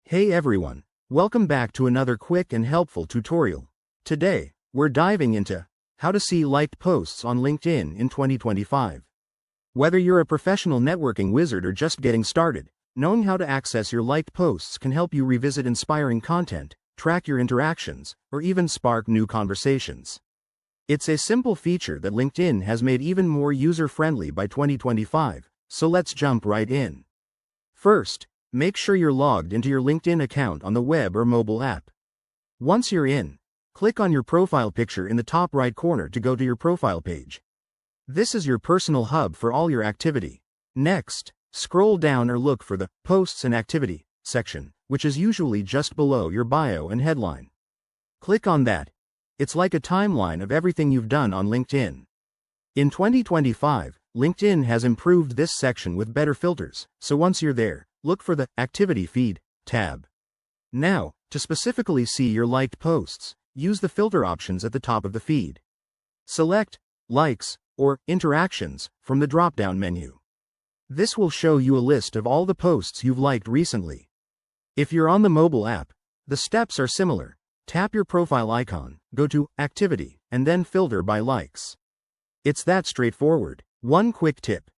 Hey everyone, welcome back to another quick and helpful tutorial. Today, we're diving into how to see liked posts on LinkedIn in 2025. Whether you're a professional networking wizard or just getting started, knowing how to access your liked posts can help you revisit inspiring content, track your interactions, or even spark new conversations. It's a simple feature that LinkedIn has made even more user-friendly by 2025, so let's jump right in. First, make sure you're logged into your LinkedIn account on the web or mobile app. Once you're in, click on your profile picture in the top right corner to go to your profile page. This is your personal hub for all your activity. Next, scroll down or look for the Posts and Activity section, which is usually just below your bio and headline. Click on that. It's like a timeline of everything you've done on LinkedIn. In 2025, LinkedIn has improved this section with better filters, so once you're there, look for the Activity Feed tab. Now, to specifically see your liked posts, use the filter options at the top of the feed. Select Likes or Interactions from the drop-down menu. This will show you a list of all the posts you've liked recently. If you're on the mobile app, the steps are similar. Tap your profile icon, go to Activity, and then filter by likes. It's that straightforward. One quick tip.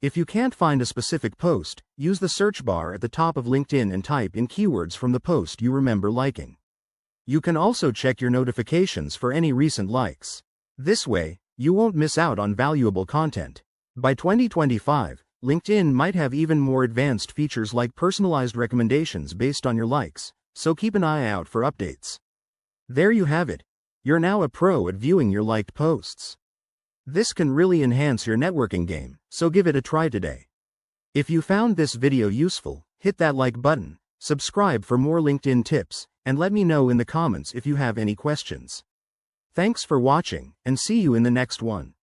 If you can't find a specific post, use the search bar at the top of LinkedIn and type in keywords from the post you remember liking. You can also check your notifications for any recent likes. This way, you won't miss out on valuable content. By 2025, LinkedIn might have even more advanced features like personalized recommendations based on your likes, so keep an eye out for updates. There you have it. You're now a pro at viewing your liked posts. This can really enhance your networking game, so give it a try today. If you found this video useful, hit that like button, subscribe for more LinkedIn tips, and let me know in the comments if you have any questions. Thanks for watching, and see you in the next one.